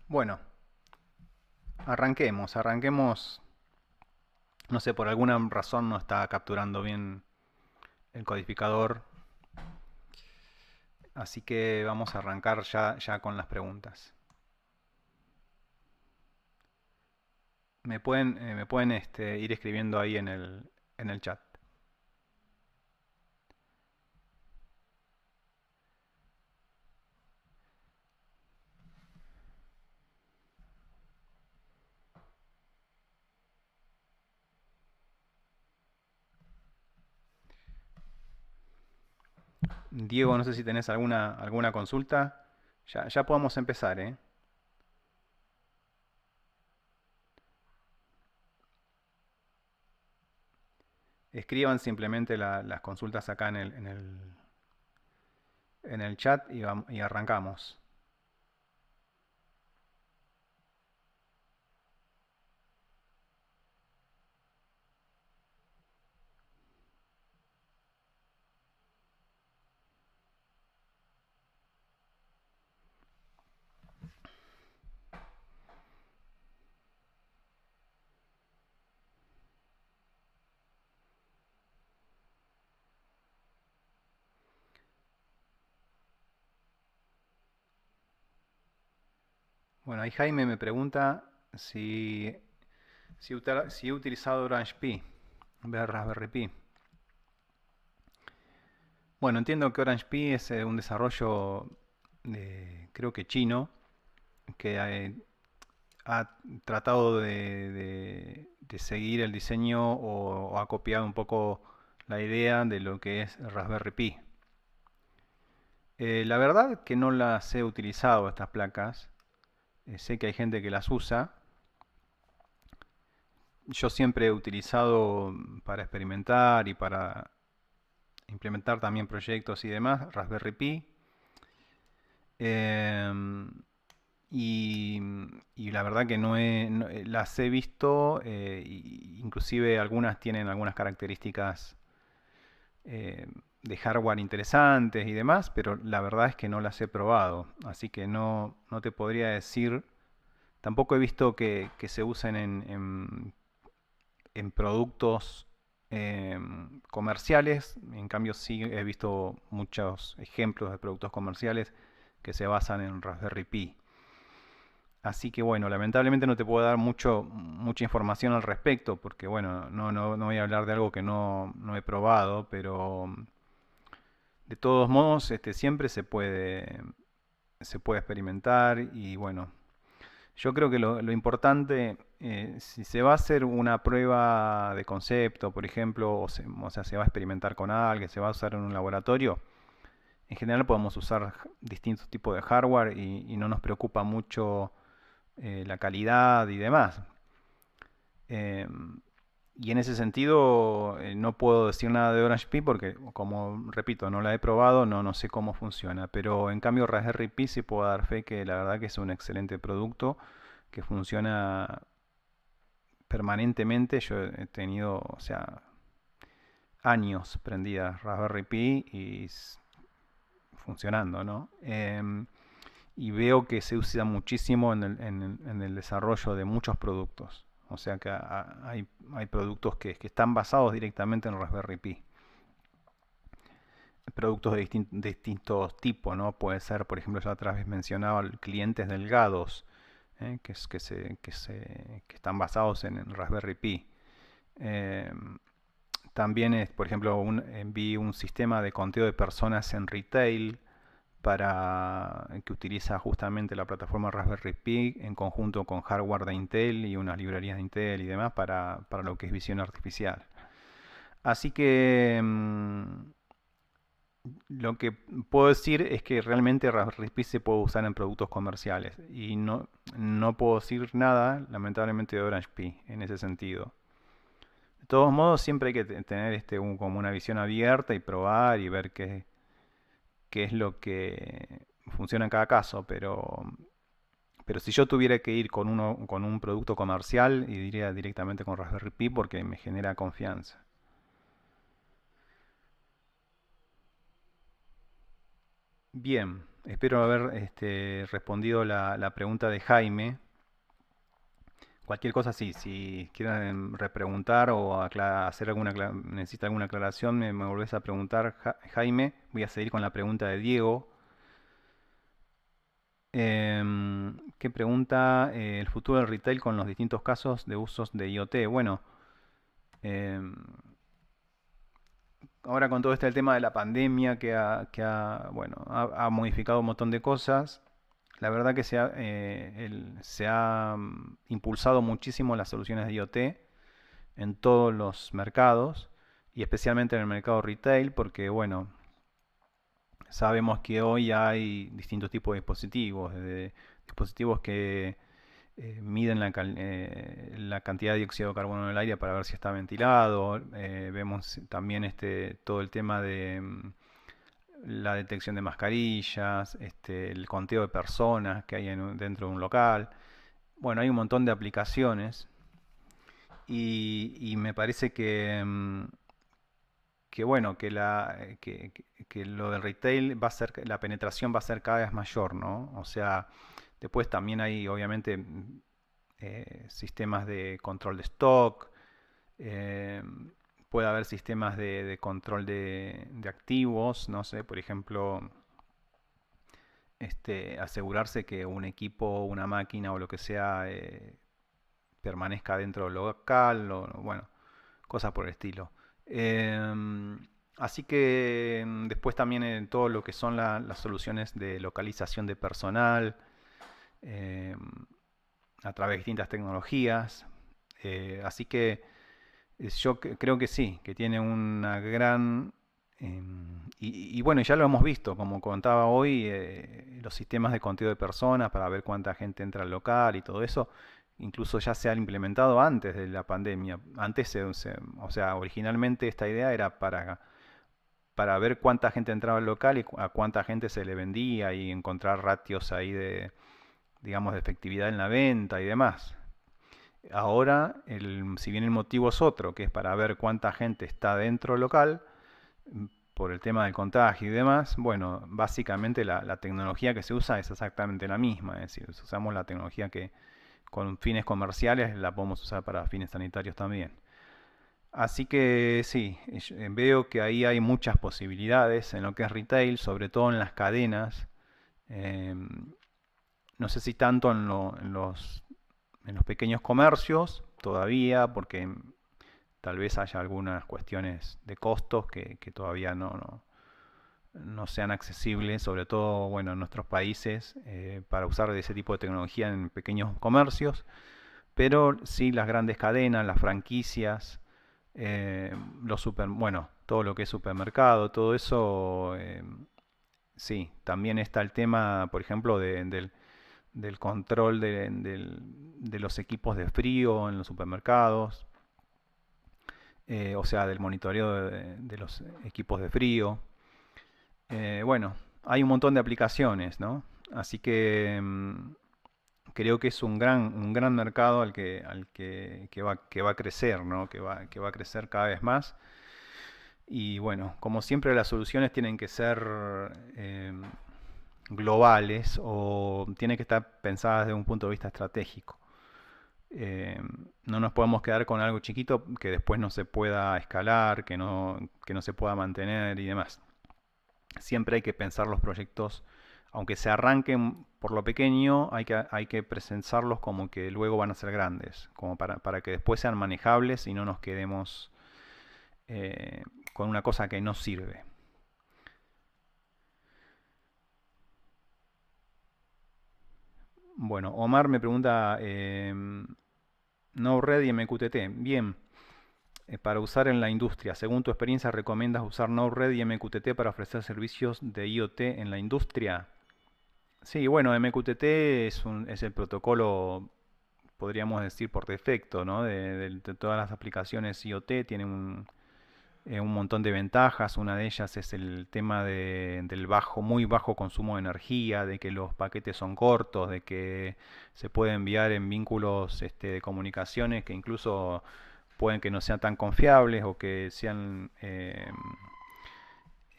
Bueno, arranquemos. No sé, por alguna razón no está capturando bien el codificador, así que vamos a arrancar ya con las preguntas. Me pueden ir escribiendo ahí en el chat. Diego, no sé si tenés alguna consulta. Ya podemos empezar, ¿eh? Escriban simplemente las consultas acá en el chat y arrancamos. Bueno, ahí Jaime me pregunta si he utilizado Orange Pi, en vez de Raspberry Pi. Bueno, entiendo que Orange Pi es un desarrollo, creo que chino, que ha tratado de seguir el diseño o ha copiado un poco la idea de lo que es Raspberry Pi. La verdad que no las he utilizado estas placas. Sé que hay gente que las usa. Yo siempre he utilizado para experimentar y para implementar también proyectos y demás Raspberry Pi. Em, y, y la verdad que las he visto, inclusive algunas tienen algunas características de hardware interesantes y demás, pero la verdad es que no las he probado, así que no te podría decir. Tampoco he visto que se usen en productos comerciales. En cambio sí he visto muchos ejemplos de productos comerciales que se basan en Raspberry Pi. Así que bueno, lamentablemente no te puedo dar mucha información al respecto, porque bueno, no voy a hablar de algo que no he probado, pero de todos modos, siempre se puede experimentar y bueno, yo creo que lo importante, si se va a hacer una prueba de concepto, por ejemplo, o sea, se va a experimentar con alguien, se va a usar en un laboratorio, en general podemos usar distintos tipos de hardware y no nos preocupa mucho la calidad y demás. Eh, y en ese sentido no puedo decir nada de Orange Pi porque, como repito, no la he probado, no sé cómo funciona. Pero en cambio Raspberry Pi sí puedo dar fe que la verdad que es un excelente producto que funciona permanentemente. Yo he tenido, o sea, años prendidas Raspberry Pi y funcionando, ¿no? Y veo que se usa muchísimo en el desarrollo de muchos productos. O sea que hay productos que están basados directamente en Raspberry Pi. Productos de distintos tipos, ¿no? Puede ser, por ejemplo, ya otra vez mencionaba clientes delgados, que están basados en Raspberry Pi. Eh, También, por ejemplo, vi un sistema de conteo de personas en retail que utiliza justamente la plataforma Raspberry Pi en conjunto con hardware de Intel y unas librerías de Intel y demás para lo que es visión artificial. Así que lo que puedo decir es que realmente Raspberry Pi se puede usar en productos comerciales y no puedo decir nada, lamentablemente, de Orange Pi en ese sentido. De todos modos, siempre hay que tener como una visión abierta y probar y ver qué es lo que funciona en cada caso, pero si yo tuviera que ir con un producto comercial, iría directamente con Raspberry Pi porque me genera confianza. Bien. espero haber respondido la pregunta de Jaime. Cualquier cosa, sí, si quieren repreguntar o hacer necesita alguna aclaración, me volvés a preguntar, Jaime. Voy a seguir con la pregunta de Diego. ¿Qué pregunta? El futuro del retail con los distintos casos de usos de IoT. Bueno, em, ahora con todo el tema de la pandemia bueno, ha modificado un montón de cosas. La verdad que se ha impulsado muchísimo las soluciones de IoT en todos los mercados y especialmente en el mercado retail porque, bueno, sabemos que hoy hay distintos tipos de dispositivos, desde dispositivos que miden la cantidad de dióxido de carbono en el aire para ver si está ventilado. Vemos también todo el tema de la detección de mascarillas, el conteo de personas que hay dentro de un local. Bueno, hay un montón de aplicaciones y me parece que bueno, que lo del retail va a ser, la penetración va a ser cada vez mayor, ¿no? O sea, después también hay obviamente sistemas de control de stock, eh, puede haber sistemas de control de activos, no sé, por ejemplo, asegurarse que un equipo, una máquina o lo que sea permanezca dentro del local, o bueno, cosas por el estilo. Así que después también en todo lo que son las soluciones de localización de personal eh, a través de distintas tecnologías. Así que yo creo que sí, que tiene una gran... y bueno, ya lo hemos visto, como contaba hoy, los sistemas de conteo de personas para ver cuánta gente entra al local y todo eso, incluso ya se han implementado antes de la pandemia. Antes, o sea, originalmente esta idea era para ver cuánta gente entraba al local y a cuánta gente se le vendía y encontrar ratios ahí de, digamos, de efectividad en la venta y demás. Ahora, si bien el motivo es otro, que es para ver cuánta gente está dentro del local, por el tema del contagio y demás, bueno, básicamente la tecnología que se usa es exactamente la misma, es decir, usamos la tecnología que con fines comerciales la podemos usar para fines sanitarios también. Así que sí, veo que ahí hay muchas posibilidades en lo que es retail, sobre todo en las cadenas. Eh, no sé si tanto en los pequeños comercios todavía, porque tal vez haya algunas cuestiones de costos que todavía no sean accesibles, sobre todo bueno, en nuestros países, para usar ese tipo de tecnología en pequeños comercios. Pero sí las grandes cadenas, las franquicias, bueno, todo lo que es supermercado, todo eso, sí, también está el tema, por ejemplo, del control de los equipos de frío en los supermercados, o sea, del monitoreo de los equipos de frío. Bueno, hay un montón de aplicaciones, ¿no? Así que creo que es un gran mercado que va a crecer, ¿no? Que va a crecer cada vez más. Y bueno, como siempre las soluciones tienen que ser eh, globales o tienen que estar pensadas desde un punto de vista estratégico. Eh, no nos podemos quedar con algo chiquito que después no se pueda escalar, que no se pueda mantener y demás. Siempre hay que pensar los proyectos, aunque se arranquen por lo pequeño, hay que presentarlos como que luego van a ser grandes, como para que después sean manejables y no nos quedemos eh, con una cosa que no sirve. Bueno, Omar me pregunta, Node-RED y MQTT. Bien, para usar en la industria. Según tu experiencia, ¿recomiendas usar Node-RED y MQTT para ofrecer servicios de IoT en la industria? Sí, bueno, MQTT es el protocolo, podríamos decir, por defecto, ¿no? De todas las aplicaciones IoT tiene un montón de ventajas. Una de ellas es el tema del muy bajo consumo de energía, de que los paquetes son cortos, de que se puede enviar en vínculos de comunicaciones que incluso pueden que no sean tan confiables o que sean,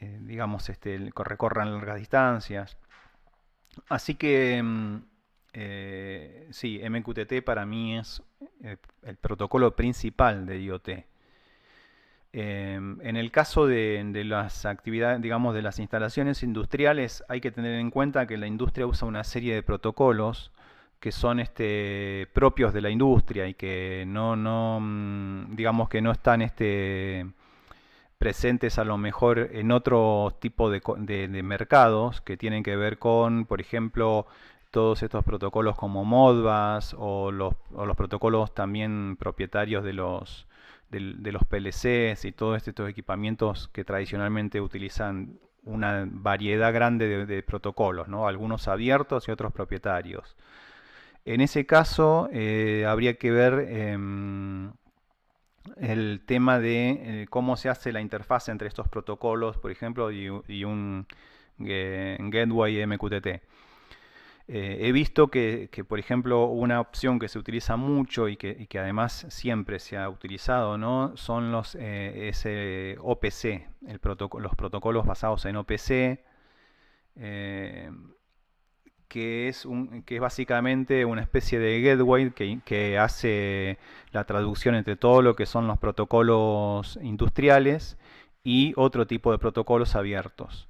digamos, recorran largas distancias. Así que sí, MQTT para mí es el protocolo principal de IoT. En el caso de las actividades, digamos, de las instalaciones industriales, hay que tener en cuenta que la industria usa una serie de protocolos que son propios de la industria y que digamos que no están presentes a lo mejor en otro tipo de mercados que tienen que ver con, por ejemplo, todos estos protocolos como Modbus o los protocolos también propietarios de los PLCs y todos estos equipamientos que tradicionalmente utilizan una variedad grande de protocolos, ¿no? Algunos abiertos y otros propietarios. En ese caso, habría que ver el tema de cómo se hace la interfaz entre estos protocolos, por ejemplo, y un Gateway MQTT. He visto por ejemplo, una opción que se utiliza mucho y que además siempre se ha utilizado, ¿no? Son ese OPC, los protocolos basados en OPC, eh, que es básicamente una especie de gateway que hace la traducción entre todo lo que son los protocolos industriales y otro tipo de protocolos abiertos.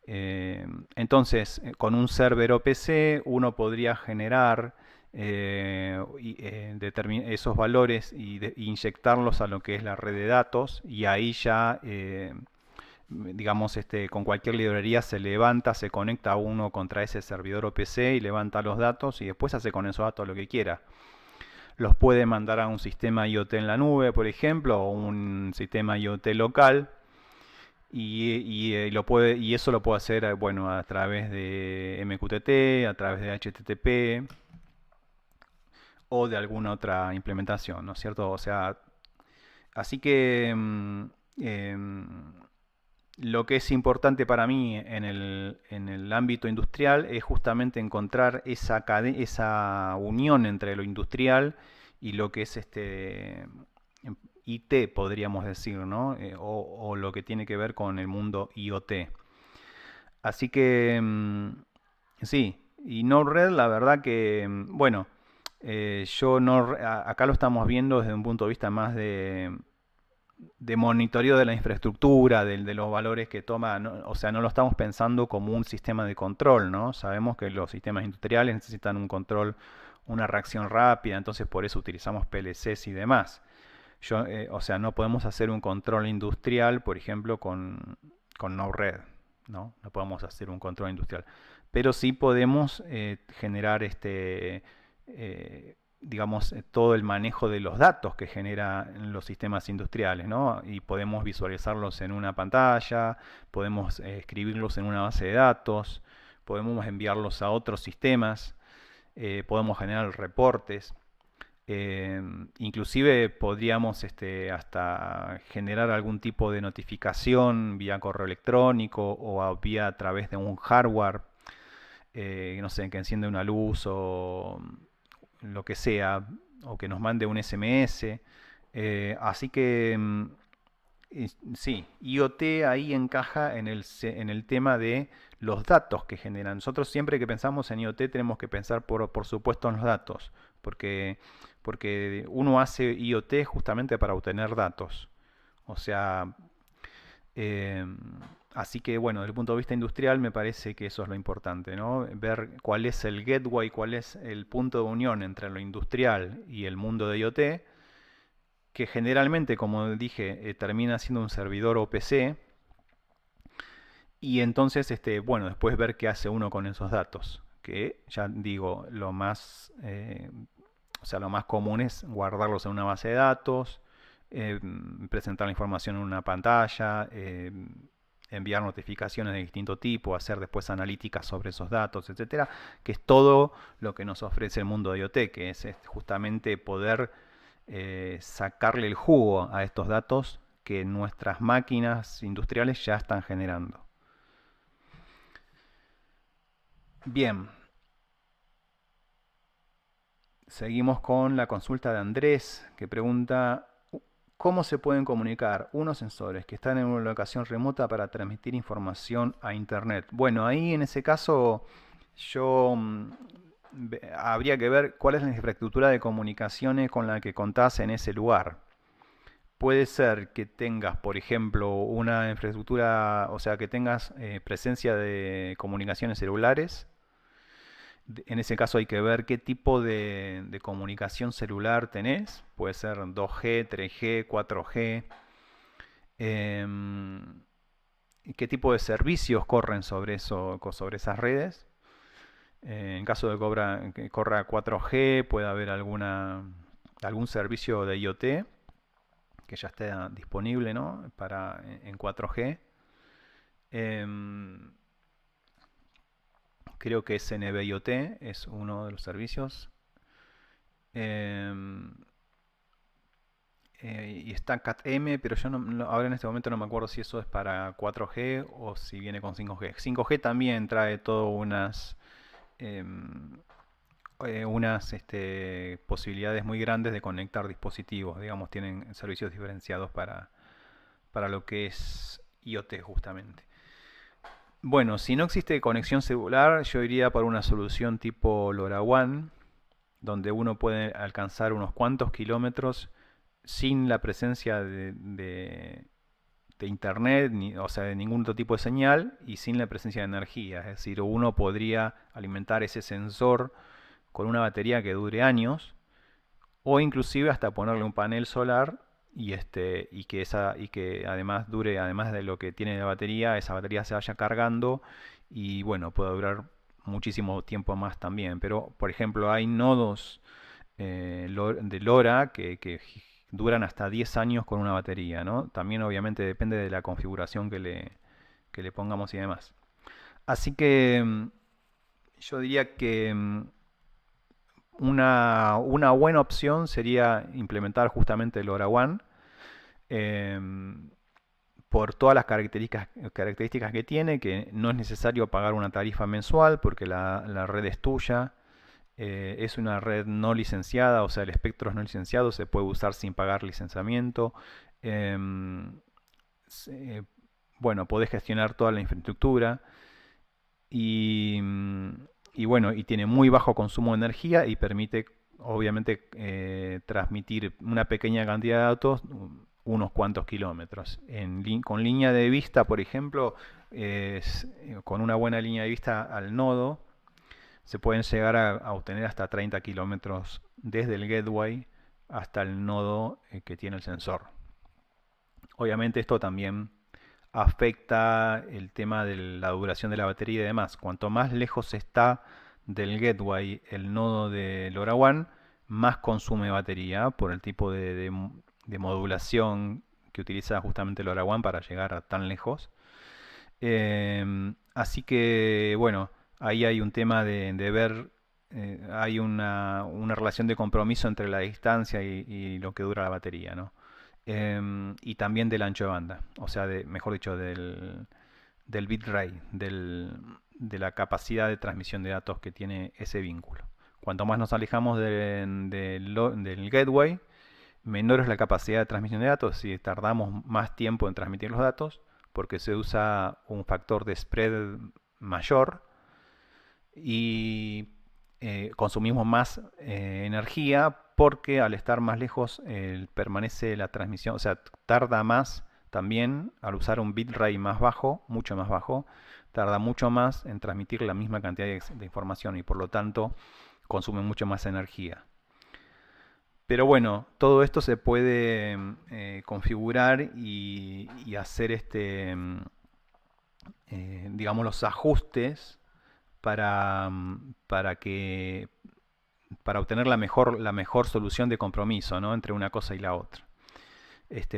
Entonces, con un server OPC uno podría generar esos valores inyectarlos a lo que es la red de datos y ahí ya digamos, con cualquier librería se levanta, se conecta uno contra ese servidor OPC y levanta los datos y después hace con esos datos lo que quiera. Los puede mandar a un sistema IoT en la nube, por ejemplo, o un sistema IoT local. Y eso lo puede hacer bueno, a través de MQTT, a través de HTTP o de alguna otra implementación, ¿no es cierto? O sea, así que lo que es importante para mí en el ámbito industrial es justamente encontrar esa unión entre lo industrial y lo que es IT, podríamos decir, ¿no? O lo que tiene que ver con el mundo IoT. Así que sí, y Node-RED, la verdad que, bueno, yo no, acá lo estamos viendo desde un punto de vista más de monitoreo de la infraestructura, de los valores que toma, o sea, no lo estamos pensando como un sistema de control, ¿no? Sabemos que los sistemas industriales necesitan un control, una reacción rápida, entonces por eso utilizamos PLCs y demás. O sea, no podemos hacer un control industrial, por ejemplo, con Node-RED, ¿no? No podemos hacer un control industrial. Pero sí podemos generar digamos, todo el manejo de los datos que generan los sistemas industriales, ¿no? Y podemos visualizarlos en una pantalla, podemos escribirlos en una base de datos, podemos enviarlos a otros sistemas, podemos generar reportes. Inclusive podríamos hasta generar algún tipo de notificación vía correo electrónico o vía a través de un hardware, no sé, que enciende una luz o lo que sea, o que nos mande un SMS. Así que sí, IoT ahí encaja en el tema de los datos que generan. Nosotros siempre que pensamos en IoT tenemos que pensar por supuesto en los datos, porque uno hace IoT justamente para obtener datos. O sea, eh, así que bueno, desde el punto de vista industrial me parece que eso es lo importante, ¿no? Ver cuál es el gateway, cuál es el punto de unión entre lo industrial y el mundo de IoT, que generalmente, como dije, termina siendo un servidor OPC, y entonces, bueno, después ver qué hace uno con esos datos, que ya digo, o sea, lo más común es guardarlos en una base de datos, eh, presentar la información en una pantalla, enviar notificaciones de distinto tipo, hacer después analíticas sobre esos datos, etcétera, que es todo lo que nos ofrece el mundo de IoT, que es justamente poder sacarle el jugo a estos datos que nuestras máquinas industriales ya están generando. Bien, seguimos con la consulta de Andrés, que pregunta, ¿cómo se pueden comunicar unos sensores que están en una locación remota para transmitir información a Internet? Bueno, ahí en ese caso Yo habría que ver cuál es la infraestructura de comunicaciones con la que contás en ese lugar. Puede ser que tengas, por ejemplo, una infraestructura, o sea, que tengas presencia de comunicaciones celulares. En ese caso hay que ver qué tipo de comunicación celular tenés. Puede ser 2G, 3G, 4G. em, y qué tipo de servicios corren sobre sobre esas redes. En caso de que corra 4G, puede haber algún servicio de IoT que ya esté disponible, ¿no? En 4G. Em, Creo que SNB IoT es uno de los servicios. Em, y está CAT-M, pero yo ahora en este momento no me acuerdo si eso es para 4G o si viene con 5G. 5G también trae todo em, posibilidades muy grandes de conectar dispositivos. Digamos, tienen servicios diferenciados para lo que es IoT justamente. Bueno, si no existe conexión celular, yo iría por una solución tipo LoRaWAN, donde uno puede alcanzar unos cuantos kilómetros sin la presencia de internet, o sea, de ningún otro tipo de señal y sin la presencia de energía. Es decir, uno podría alimentar ese sensor con una batería que dure años o inclusive hasta ponerle un panel solar y que además dure, además de lo que tiene de batería, esa batería se vaya cargando y bueno, puede durar muchísimo tiempo más también. Pero, por ejemplo, hay nodos de LoRa que duran hasta 10 años con una batería, ¿no? También obviamente depende de la configuración que le pongamos y demás. Así que yo diría que una buena opción sería implementar justamente el LoRaWAN por todas las características que tiene, que no es necesario pagar una tarifa mensual porque la red es tuya. Es una red no licenciada, o sea, el espectro es no licenciado, se puede usar sin pagar licenciamiento. Em, se- bueno, podés gestionar toda la infraestructura y, y bueno, y tiene muy bajo consumo de energía y permite obviamente transmitir una pequeña cantidad de datos unos cuantos kilómetros. Con línea de vista, por ejemplo, con una buena línea de vista al nodo, se pueden llegar a obtener hasta 30 kilómetros desde el gateway hasta el nodo que tiene el sensor. Obviamente esto también afecta el tema de la duración de la batería y demás. Cuanto más lejos está del gateway el nodo de LoRaWAN, más consume batería por el tipo de modulación que utiliza justamente LoRaWAN para llegar a tan lejos. Así que, bueno, ahí hay un tema de ver, hay una relación de compromiso entre la distancia y lo que dura la batería, ¿no? Y también del ancho de banda, o sea, mejor dicho, del bitrate, de la capacidad de transmisión de datos que tiene ese vínculo. Cuanto más nos alejamos del gateway, menor es la capacidad de transmisión de datos, si tardamos más tiempo en transmitir los datos, porque se usa un factor de spread mayor y consumimos más energía porque al estar más lejos permanece la transmisión, o sea, tarda más también al usar un bitrate más bajo, mucho más bajo, tarda mucho más en transmitir la misma cantidad de información y por lo tanto consume mucho más energía. Pero bueno, todo esto se puede configurar y hacer digamos, los ajustes para que para obtener la mejor solución de compromiso, ¿no? Entre una cosa y la otra.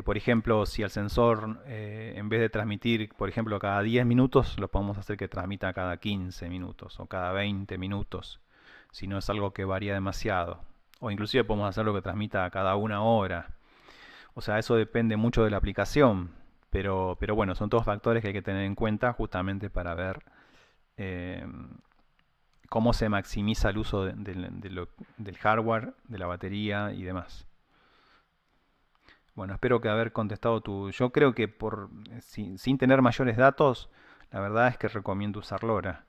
Por ejemplo, si el sensor, en vez de transmitir, por ejemplo, cada 10 minutos, lo podemos hacer que transmita cada 15 minutos o cada 20 minutos, si no es algo que varía demasiado. O inclusive podemos hacerlo que transmita cada una hora. O sea, eso depende mucho de la aplicación, pero bueno, son todos factores que hay que tener en cuenta justamente para ver eh, cómo se maximiza el uso del hardware, de la batería y demás. Bueno, espero que haber contestado tu... Yo creo que sin tener mayores datos, la verdad es que recomiendo usar LoRa.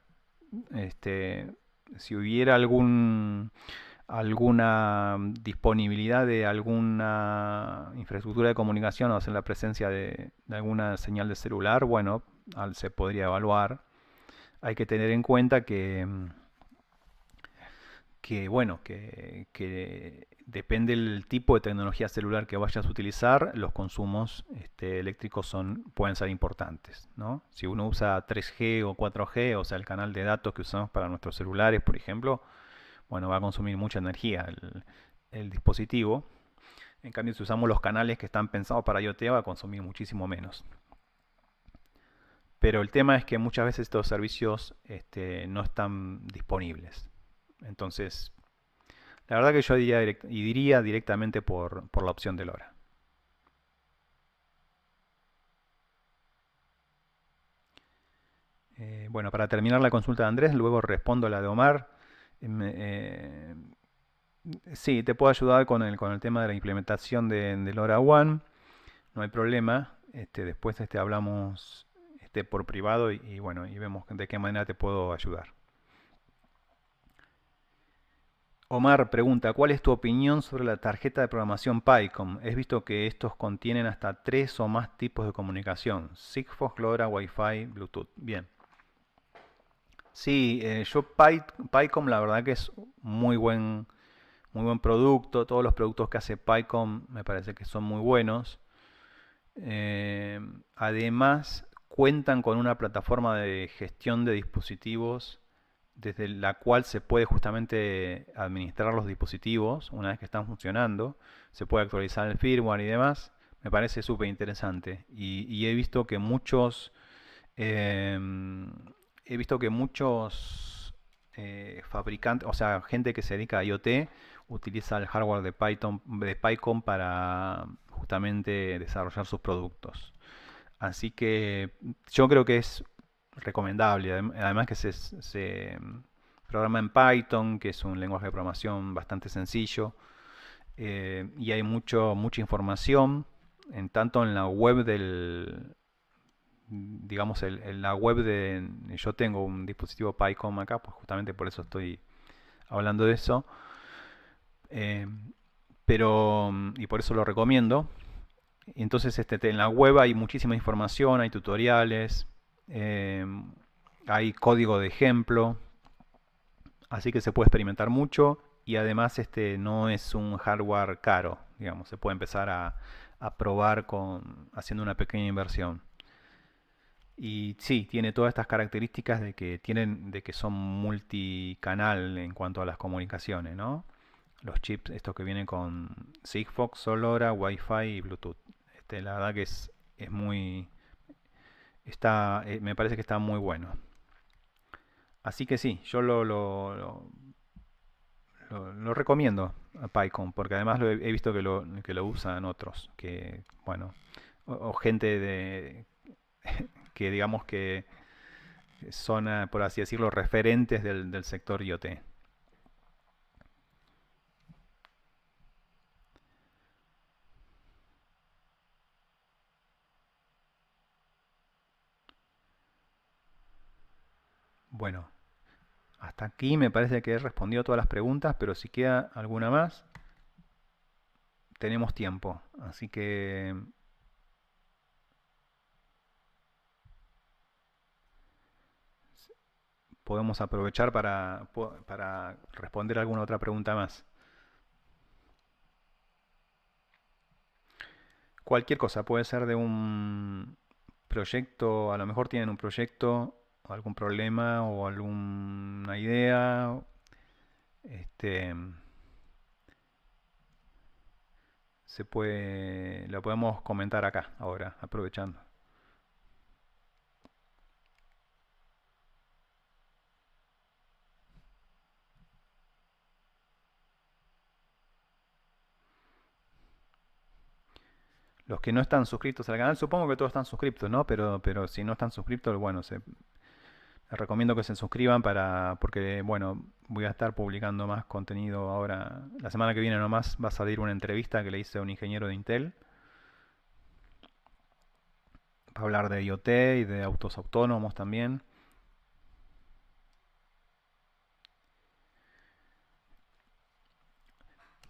si hubiera alguna disponibilidad de alguna infraestructura de comunicación, o sea, en la presencia de alguna señal de celular, bueno, se podría evaluar. Hay que tener en cuenta que bueno, que depende del tipo de tecnología celular que vayas a utilizar, los consumos eléctricos pueden ser importantes, ¿no? Si uno usa 3G o 4G, o sea, el canal de datos que usamos para nuestros celulares, por ejemplo, bueno, va a consumir mucha energía el dispositivo. En cambio, si usamos los canales que están pensados para IoT, va a consumir muchísimo menos. Pero el tema es que muchas veces estos servicios no están disponibles. Entonces, la verdad que yo diría directamente por la opción de LoRa. Bueno, para terminar la consulta de Andrés, luego respondo la de Omar. Eh, sí, te puedo ayudar con el tema de la implementación de LoRaWAN. No hay problema. Después hablamos por privado y bueno, y vemos de qué manera te puedo ayudar. Omar pregunta, ¿cuál es tu opinión sobre la tarjeta de programación PyCom? He visto que estos contienen hasta 3 o más tipos de comunicación. Sigfox, LoRa, Wi-Fi, Bluetooth. Bien. Sí, PyCom la verdad que es muy buen producto. Todos los productos que hace PyCom me parece que son muy buenos. Además, cuentan con una plataforma de gestión de dispositivos desde la cual se puede justamente administrar los dispositivos una vez que están funcionando. Se puede actualizar el firmware y demás. Me parece súper interesante. Y eh, he visto que muchos fabricantes, o sea, gente que se dedica a IoT, utiliza el hardware de PyCom para justamente desarrollar sus productos. Así que yo creo que es recomendable. Además que se programa en Python, que es un lenguaje de programación bastante sencillo. Y hay mucha información, tanto en la web digamos, la web yo tengo un dispositivo PyCom acá, pues justamente por eso estoy hablando de eso. Eh, y por eso lo recomiendo. Entonces, en la web hay muchísima información, hay tutoriales, eh, hay código de ejemplo, así que se puede experimentar mucho y además no es un hardware caro, digamos, se puede empezar a probar haciendo una pequeña inversión. Y sí, tiene todas estas características de que son multicanal en cuanto a las comunicaciones, ¿no? Los chips, estos que vienen con Sigfox, LoRa, Wi-Fi y Bluetooth. La verdad que es muy, me parece que está muy bueno. Así que sí, yo lo recomiendo a PyCon, porque además he visto que lo usan otros, que bueno, o gente que digamos que son, por así decirlo, referentes del sector IoT. Bueno, hasta aquí me parece que he respondido todas las preguntas, pero si queda alguna más, tenemos tiempo. Así que podemos aprovechar para responder alguna otra pregunta más. Cualquier cosa, puede ser de un proyecto, a lo mejor tienen un proyecto, o algún problema o alguna idea. Este, lo podemos comentar acá ahora, aprovechando. Los que no están suscritos al canal, supongo que todos están suscritos, ¿no? Pero si no están suscritos, bueno, les recomiendo que se suscriban porque, bueno, voy a estar publicando más contenido ahora. La semana que viene nomás va a salir una entrevista que le hice a un ingeniero de Intel para hablar de IoT y de autos autónomos también.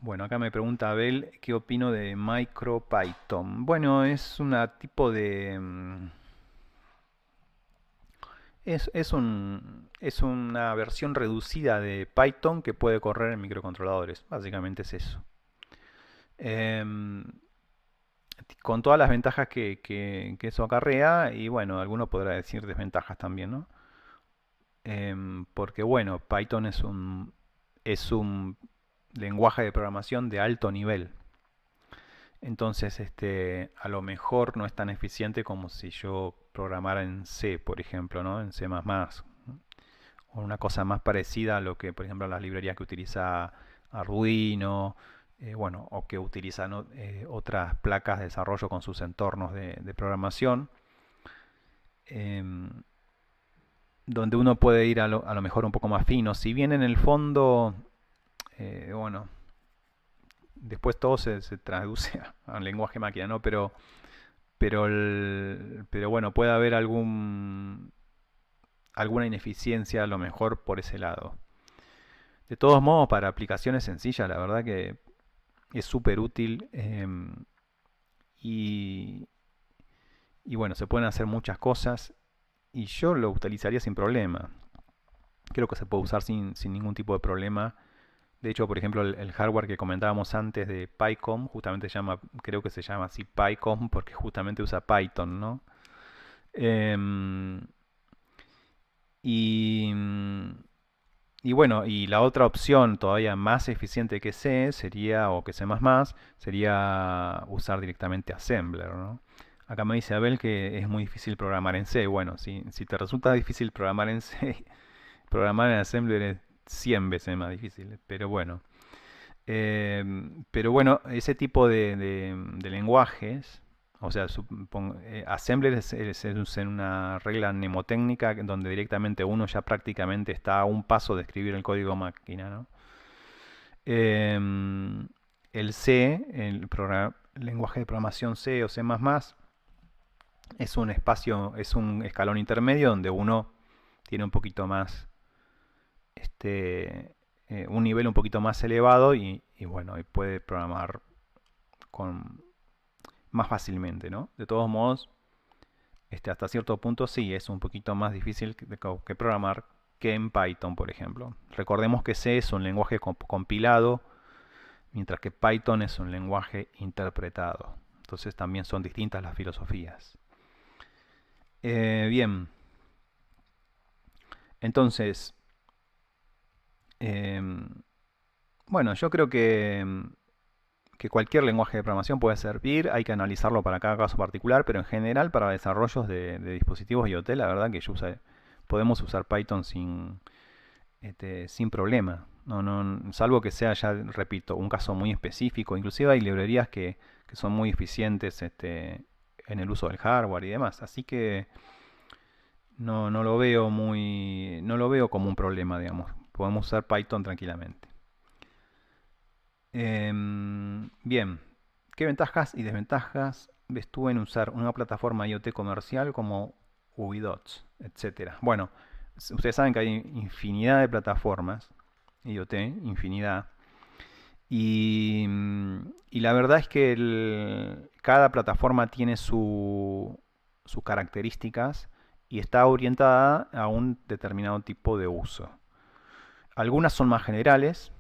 Bueno, acá me pregunta Abel qué opino de MicroPython. Bueno, es una tipo de... es una versión reducida de Python que puede correr en microcontroladores. Básicamente es eso. Em, con todas las ventajas que eso acarrea y bueno, alguno podrá decir desventajas también, ¿no? Porque bueno, Python es un lenguaje de programación de alto nivel. Entonces, a lo mejor no es tan eficiente como si yo programara en C, por ejemplo, ¿no? En C++, o una cosa más parecida a lo que, por ejemplo, las librerías que utiliza Arduino, bueno, o que utilizan, ¿no? Otras placas de desarrollo con sus entornos de programación, em, donde uno puede ir a lo mejor un poco más fino. Si bien en el fondo, bueno, después todo se traduce a un lenguaje máquina, ¿no? Pero bueno, puede haber alguna ineficiencia a lo mejor por ese lado. De todos modos, para aplicaciones sencillas, la verdad que es súper útil, y, y bueno, se pueden hacer muchas cosas y yo lo utilizaría sin problema. Creo que se puede usar sin ningún tipo de problema. De hecho, por ejemplo, el hardware que comentábamos antes de PyCom, justamente creo que se llama así PyCom porque justamente usa Python, ¿no? Em, y, y bueno, y la otra opción todavía más eficiente que C sería, o que C++, sería usar directamente Assembler, ¿no? Acá me dice Abel que es muy difícil programar en C. Bueno, si te resulta difícil programar en C, programar en Assembler es 100 veces más difícil. Pero bueno. Pero bueno, ese tipo de lenguajes, o sea, Assembler es en una regla mnemotécnica donde directamente uno ya prácticamente está a un paso de escribir el código máquina, ¿no? El C, lenguaje de programación C o C++, es un espacio, es un escalón intermedio donde uno tiene un poquito más, un nivel un poquito más elevado y bueno, y puede programar con más fácilmente, ¿no? De todos modos, hasta cierto punto sí es un poquito más difícil que programar que en Python, por ejemplo. Recordemos que C es un lenguaje compilado, mientras que Python es un lenguaje interpretado. Entonces también son distintas las filosofías. Bien, entonces, bueno, yo creo que cualquier lenguaje de programación puede servir, hay que analizarlo para cada caso particular, pero en general para desarrollos de dispositivos IoT, la verdad que podemos usar Python sin problema. Salvo que sea, ya repito, un caso muy específico. Inclusive hay librerías que son muy eficientes en el uso del hardware y demás. Así que no lo veo como un problema, digamos. Podemos usar Python tranquilamente. Bien, ¿qué ventajas y desventajas ves tú en usar una plataforma IoT comercial como Ubidots, etcétera? Bueno, ustedes saben que hay infinidad de plataformas IoT, infinidad. Y la verdad es que cada plataforma tiene sus características y está orientada a un determinado tipo de uso. Algunas son más generales,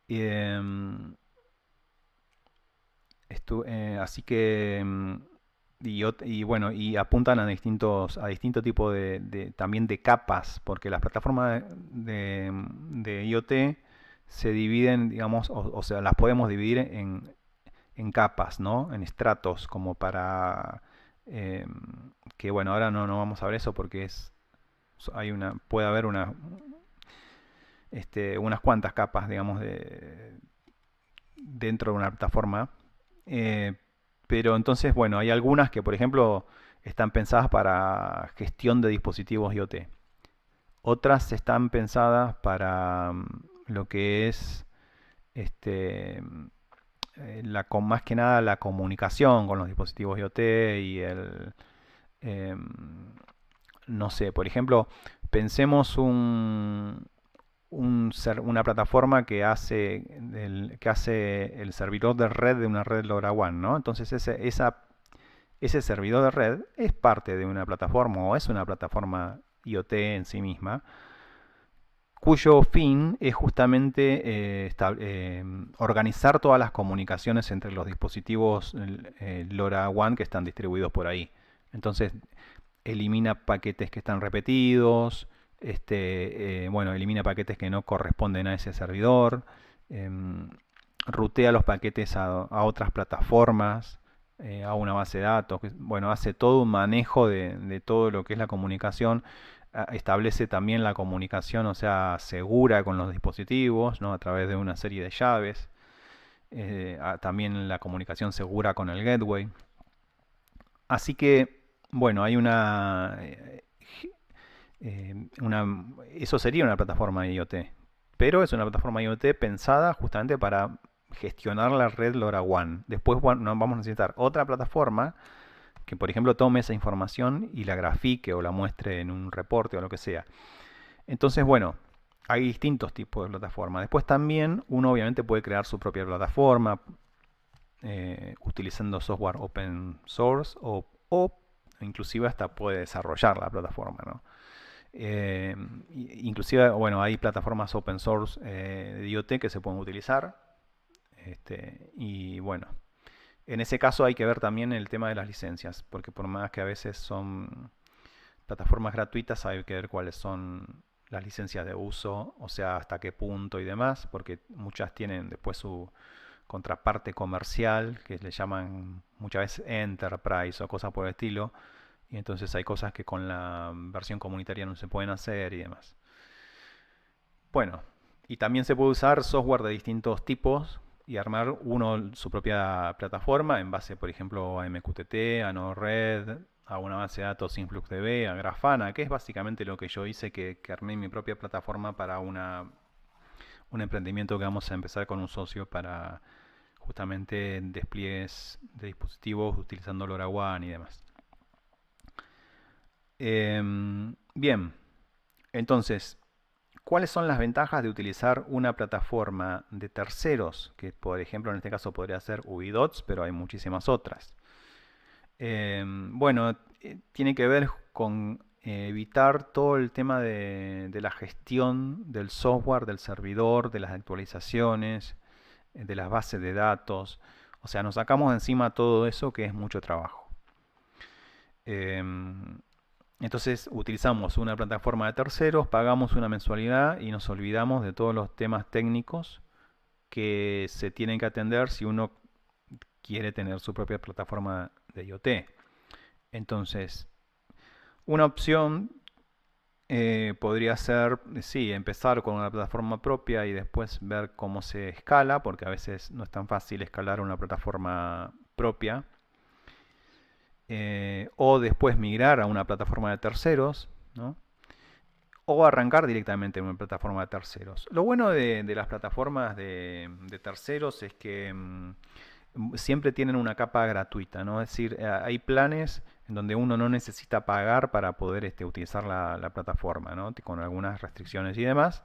em, así que y bueno, y apuntan a distintos tipos también de capas, porque las plataformas de IoT se dividen, digamos, o sea, las podemos dividir en capas, ¿no? En estratos, como para que bueno, ahora no vamos a ver eso porque puede haber unas cuantas capas, digamos, dentro de una plataforma. Eh, pero entonces, bueno, hay algunas que, por ejemplo, están pensadas para gestión de dispositivos IoT. Otras están pensadas para lo que es más que nada la comunicación con los dispositivos IoT y no sé, por ejemplo, pensemos una plataforma que hace el servidor de red de una red LoRaWAN, ¿no? Entonces ese servidor de red es parte de una plataforma o es una plataforma IoT en sí misma, cuyo fin es justamente organizar todas las comunicaciones entre los dispositivos LoRaWAN que están distribuidos por ahí. Entonces elimina paquetes que están repetidos, bueno, elimina paquetes que no corresponden a ese servidor, rutea los paquetes a otras plataformas, a una base de datos, bueno, hace todo un manejo de todo lo que es la comunicación, establece también la comunicación, o sea, segura con los dispositivos, ¿no? A través de una serie de llaves, también la comunicación segura con el gateway. Así que, bueno, hay eso sería una plataforma IoT, pero es una plataforma IoT pensada justamente para gestionar la red LoRaWAN. Después vamos a necesitar otra plataforma que, por ejemplo, tome esa información y la grafique o la muestre en un reporte o lo que sea. Entonces, bueno, hay distintos tipos de plataformas. Después también uno obviamente puede crear su propia plataforma utilizando software open source o inclusive hasta puede desarrollar la plataforma, ¿no? Inclusive, bueno, hay plataformas open source de IoT que se pueden utilizar. Y bueno, en ese caso hay que ver también el tema de las licencias, porque por más que a veces son plataformas gratuitas, hay que ver cuáles son las licencias de uso, o sea, hasta qué punto y demás, porque muchas tienen después su contraparte comercial, que le llaman muchas veces enterprise o cosas por el estilo, y entonces hay cosas que con la versión comunitaria no se pueden hacer y demás. Bueno, y también se puede usar software de distintos tipos y armar uno su propia plataforma en base, por ejemplo, a MQTT, a Node-RED, a una base de datos InfluxDB, a Grafana, que es básicamente lo que yo hice, que armé mi propia plataforma para un emprendimiento que vamos a empezar con un socio para justamente despliegues de dispositivos utilizando LoRaWAN y demás. Bien, entonces, ¿cuáles son las ventajas de utilizar una plataforma de terceros? Que por ejemplo en este caso podría ser Ubidots, pero hay muchísimas otras. Bueno, tiene que ver con evitar todo el tema de la gestión del software, del servidor, de las actualizaciones, de las bases de datos. O sea, nos sacamos de encima todo eso que es mucho trabajo. Entonces utilizamos una plataforma de terceros, pagamos una mensualidad y nos olvidamos de todos los temas técnicos que se tienen que atender si uno quiere tener su propia plataforma de IoT. Entonces, una opción podría ser, sí, empezar con una plataforma propia y después ver cómo se escala, porque a veces no es tan fácil escalar una plataforma propia. O después migrar a una plataforma de terceros, ¿no? O arrancar directamente en una plataforma de terceros. Lo bueno de las plataformas de terceros es que siempre tienen una capa gratuita, ¿no? Es decir, hay planes en donde uno no necesita pagar para poder utilizar la plataforma, ¿no? Con algunas restricciones y demás,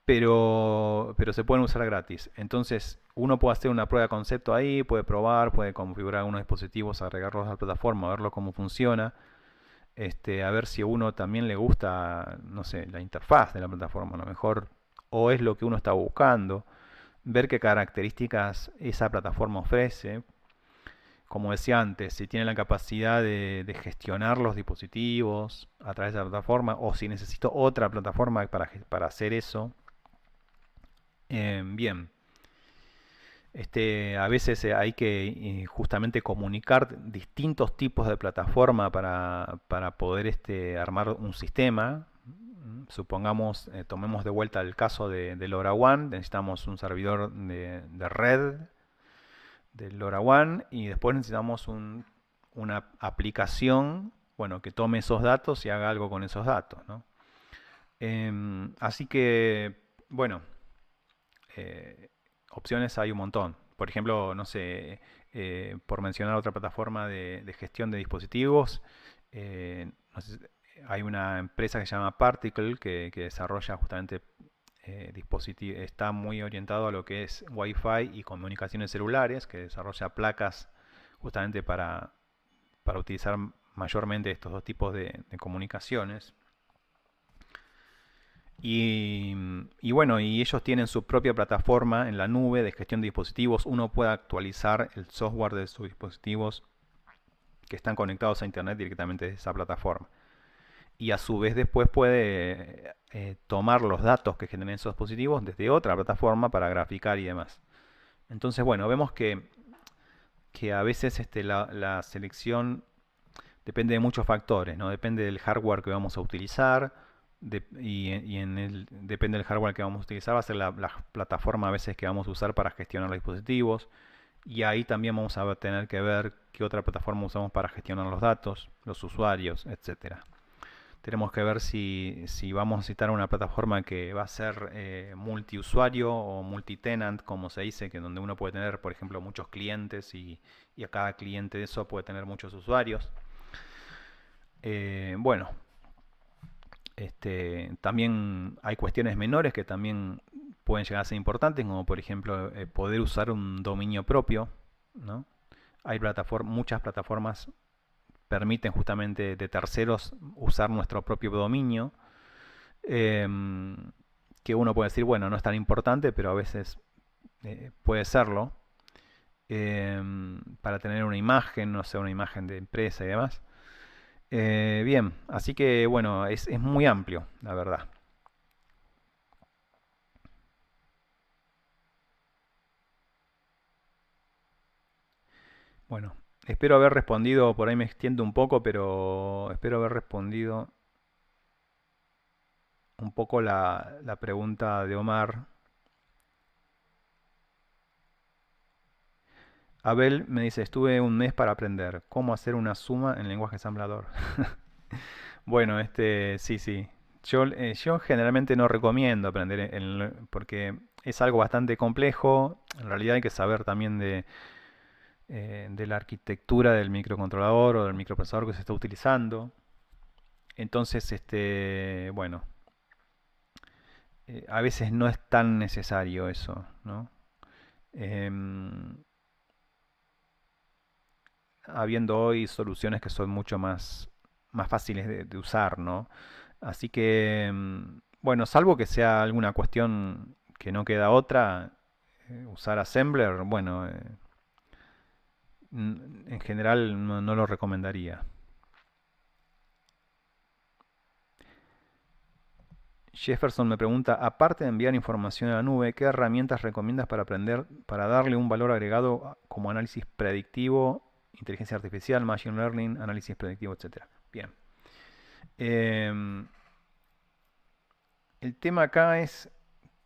pero se pueden usar gratis. Entonces, uno puede hacer una prueba de concepto ahí, puede probar, puede configurar algunos dispositivos, agregarlos a la plataforma, verlo cómo funciona, a ver si a uno también le gusta, no sé, la interfaz de la plataforma, a lo mejor, o es lo que uno está buscando, ver qué características esa plataforma ofrece. Como decía antes, si tiene la capacidad de gestionar los dispositivos a través de la plataforma, o si necesito otra plataforma para hacer eso. Bien, a veces hay que justamente comunicar distintos tipos de plataforma para poder armar un sistema. Supongamos, tomemos de vuelta el caso de LoRaWAN, necesitamos un servidor de red de LoRaWAN y después necesitamos una aplicación, bueno, que tome esos datos y haga algo con esos datos, ¿no? Así que, bueno, opciones hay un montón. Por ejemplo, no sé, por mencionar otra plataforma de gestión de dispositivos, no sé, hay una empresa que se llama Particle que desarrolla justamente está muy orientado a lo que es Wi-Fi y comunicaciones celulares, que desarrolla placas justamente para utilizar mayormente estos dos tipos de comunicaciones. Y bueno, y ellos tienen su propia plataforma en la nube de gestión de dispositivos. Uno puede actualizar el software de sus dispositivos que están conectados a internet directamente de esa plataforma. Y a su vez después puede tomar los datos que generen esos dispositivos desde otra plataforma para graficar y demás. Entonces, bueno, vemos que a veces la selección depende de muchos factores, ¿no? Depende del hardware que vamos a utilizar depende del hardware que vamos a utilizar, va a ser la plataforma a veces que vamos a usar para gestionar los dispositivos. Y ahí también vamos a tener que ver qué otra plataforma usamos para gestionar los datos, los usuarios, etcétera. Tenemos que ver si vamos a necesitar una plataforma que va a ser multiusuario o multitenant, como se dice, que donde uno puede tener, por ejemplo, muchos clientes y a cada cliente de eso puede tener muchos usuarios. Bueno, también hay cuestiones menores que también pueden llegar a ser importantes, como por ejemplo poder usar un dominio propio, ¿no? Hay muchas plataformas permiten justamente de terceros usar nuestro propio dominio, que uno puede decir, bueno, no es tan importante, pero a veces puede serlo, para tener una imagen, no sé, una imagen de empresa y demás. Bien, así que bueno, es muy amplio, la verdad. Bueno, espero haber respondido, por ahí me extiendo un poco, pero espero haber respondido un poco la pregunta de Omar. Abel me dice, estuve un mes para aprender cómo hacer una suma en lenguaje ensamblador. Bueno, sí, sí. Yo generalmente no recomiendo aprender porque es algo bastante complejo. En realidad hay que saber también de la arquitectura del microcontrolador o del microprocesador que se está utilizando. Entonces, bueno, a veces no es tan necesario eso, ¿no? Em, Habiendo hoy soluciones que son mucho más fáciles de usar, ¿no? Así que, bueno, salvo que sea alguna cuestión que no queda otra, usar Assembler, bueno, en general no lo recomendaría. Jefferson me pregunta, aparte de enviar información a la nube, ¿qué herramientas recomiendas para aprender, para darle un valor agregado como análisis predictivo, inteligencia artificial, machine learning, análisis predictivo, etcétera? Bien. El tema acá es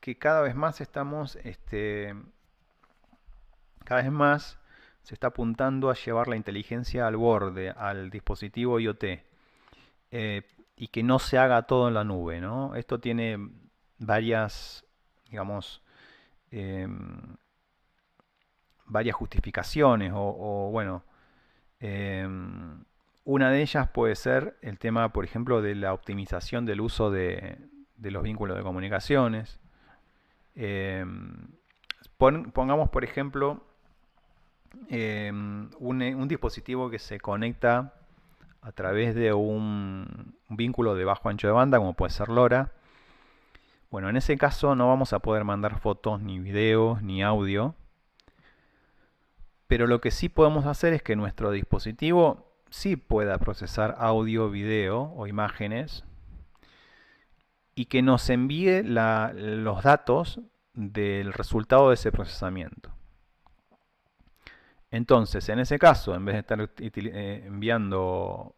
que cada vez más cada vez más se está apuntando a llevar la inteligencia al borde, al dispositivo IoT, y que no se haga todo en la nube, ¿no? Esto tiene varias, digamos, em, varias justificaciones bueno, em, una de ellas puede ser el tema, por ejemplo, de la optimización del uso de los vínculos de comunicaciones. Em, Pongamos, por ejemplo, un dispositivo que se conecta a través de un vínculo de bajo ancho de banda, como puede ser LoRa. Bueno, en ese caso no vamos a poder mandar fotos, ni videos, ni audio. Pero lo que sí podemos hacer es que nuestro dispositivo sí pueda procesar audio, video o imágenes y que nos envíe los datos del resultado de ese procesamiento. Entonces, en ese caso, en vez de estar enviando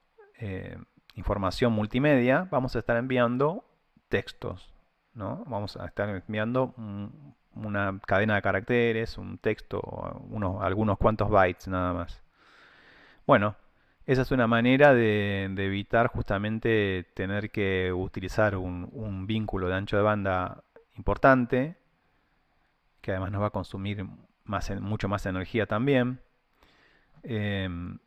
información multimedia, vamos a estar enviando textos, ¿no? Vamos a estar enviando una cadena de caracteres, un texto, algunos cuantos bytes nada más. Bueno, esa es una manera de evitar justamente tener que utilizar un vínculo de ancho de banda importante, que además nos va a consumir mucho más energía también. em,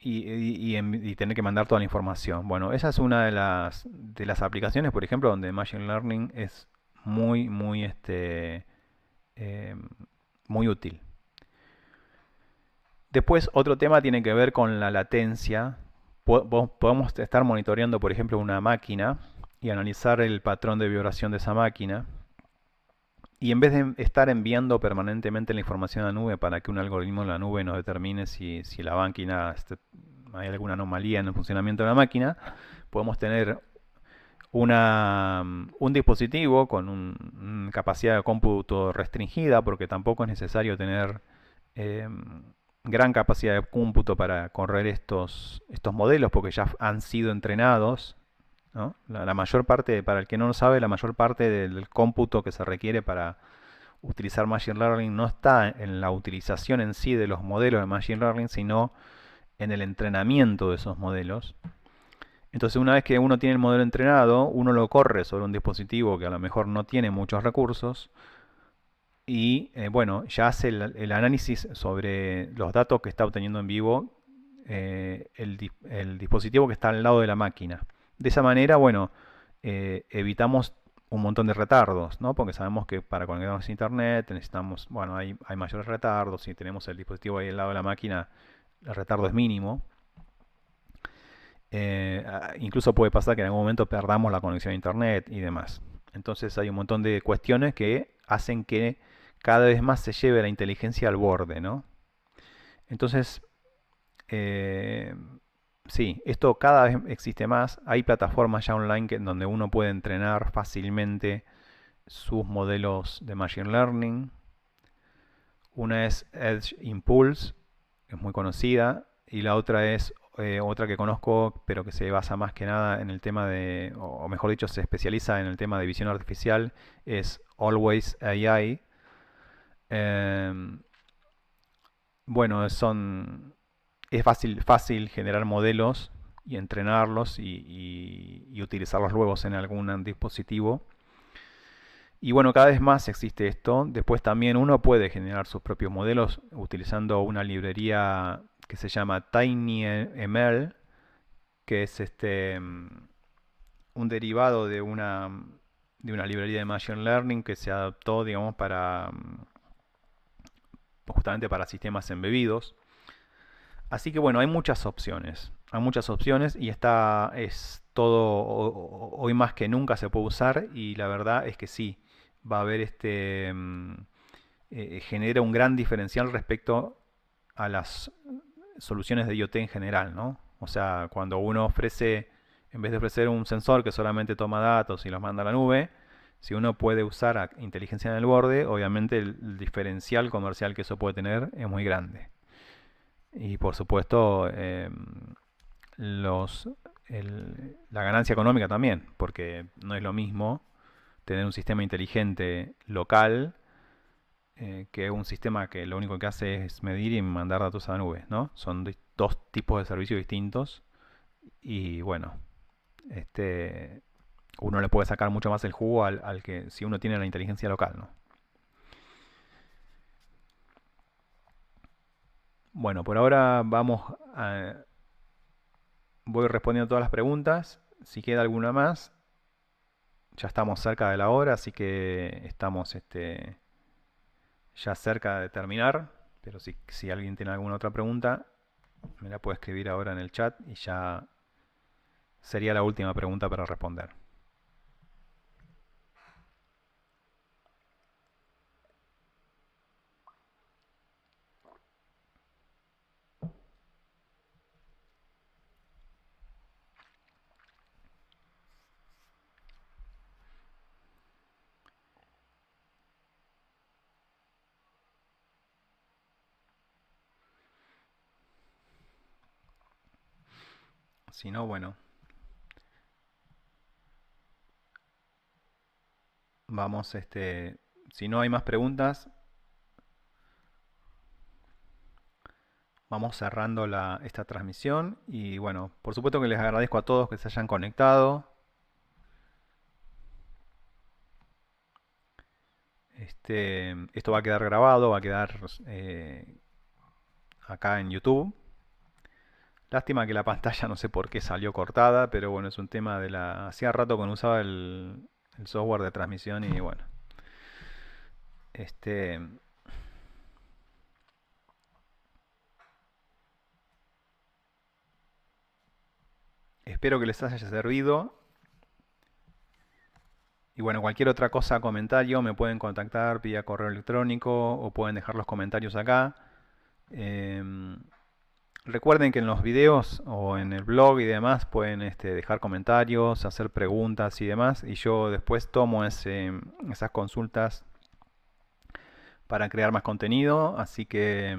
y tener que mandar toda la información. Bueno, esa es una de las aplicaciones, por ejemplo, donde Machine Learning es muy, muy, eh, muy útil. Después, otro tema tiene que ver con la latencia. Podemos estar monitoreando, por ejemplo, una máquina y analizar el patrón de vibración de esa máquina. Y en vez de estar enviando permanentemente la información a la nube para que un algoritmo en la nube nos determine si la máquina, hay alguna anomalía en el funcionamiento de la máquina, podemos tener un dispositivo con una capacidad de cómputo restringida, porque tampoco es necesario tener eh, gran capacidad de cómputo para correr estos modelos, porque ya han sido entrenados, ¿no? La mayor parte, para el que no lo sabe, la mayor parte del cómputo que se requiere para utilizar Machine Learning no está en la utilización en sí de los modelos de Machine Learning, sino en el entrenamiento de esos modelos. Entonces, una vez que uno tiene el modelo entrenado, uno lo corre sobre un dispositivo que a lo mejor no tiene muchos recursos y bueno, ya hace el análisis sobre los datos que está obteniendo en vivo el dispositivo que está al lado de la máquina. De esa manera, bueno, evitamos un montón de retardos, ¿no? Porque sabemos que para conectarnos a internet necesitamos, bueno, hay mayores retardos. Si tenemos el dispositivo ahí al lado de la máquina, el retardo es mínimo. Incluso puede pasar que en algún momento perdamos la conexión a internet y demás. Entonces hay un montón de cuestiones que hacen que cada vez más se lleve la inteligencia al borde, ¿no? Entonces, eh, sí, esto cada vez existe más. Hay plataformas ya online en donde uno puede entrenar fácilmente sus modelos de Machine Learning. Una es Edge Impulse, que es muy conocida, y la otra es otra que conozco, pero que se basa más que nada en el tema de, o mejor dicho, se especializa en el tema de visión artificial, es Always AI. Eh, bueno, es fácil generar modelos y entrenarlos y utilizarlos luego en algún dispositivo. Y bueno, cada vez más existe esto. Después también uno puede generar sus propios modelos utilizando una librería que se llama TinyML, que es un derivado de una librería de Machine Learning que se adaptó, digamos, justamente para sistemas embebidos. Así que bueno, hay muchas opciones. Hay muchas opciones y esta es todo, hoy más que nunca se puede usar y la verdad es que sí, va a haber genera un gran diferencial respecto a las soluciones de IoT en general, ¿no? O sea, cuando uno ofrece, en vez de ofrecer un sensor que solamente toma datos y los manda a la nube, si uno puede usar inteligencia en el borde, obviamente el diferencial comercial que eso puede tener es muy grande. Y por supuesto, los, la ganancia económica también, porque no es lo mismo tener un sistema inteligente local que un sistema que lo único que hace es medir y mandar datos a la nube, ¿no? Son dos tipos de servicios distintos y bueno, este, uno le puede sacar mucho más el jugo al que si uno tiene la inteligencia local, ¿no? Bueno, por ahora voy respondiendo todas las preguntas. Si queda alguna más, ya estamos cerca de la hora, así que estamos ya cerca de terminar. Pero si alguien tiene alguna otra pregunta, me la puede escribir ahora en el chat y ya sería la última pregunta para responder. Si no, bueno, vamos, si no hay más preguntas, vamos cerrando esta transmisión. Y bueno, por supuesto que les agradezco a todos que se hayan conectado. Esto va a quedar grabado, va a quedar acá en YouTube. Lástima que la pantalla no sé por qué salió cortada, pero bueno, es un tema de la... Hacía rato que no usaba el software de transmisión y bueno, este, espero que les haya servido. Y bueno, cualquier otra cosa, comentario, me pueden contactar vía correo electrónico o pueden dejar los comentarios acá. Em, Recuerden que en los videos o en el blog y demás pueden dejar comentarios, hacer preguntas y demás. Y yo después tomo esas consultas para crear más contenido. Así que,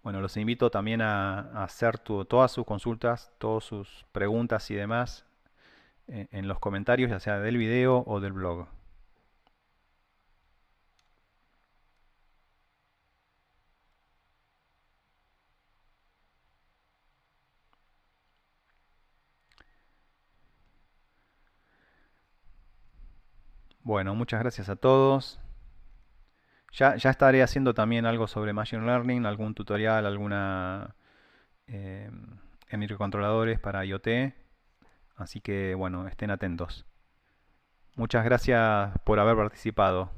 bueno, los invito también a hacer todas sus consultas, todas sus preguntas y demás en los comentarios, ya sea del video o del blog. Bueno, muchas gracias a todos. Ya estaré haciendo también algo sobre Machine Learning, algún tutorial, alguna eh, en microcontroladores para IoT. Así que bueno, estén atentos. Muchas gracias por haber participado.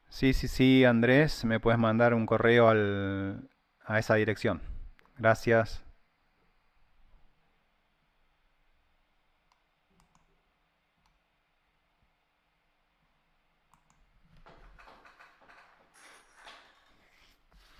Sí, sí, sí, Andrés, me puedes mandar un correo a esa dirección. Gracias.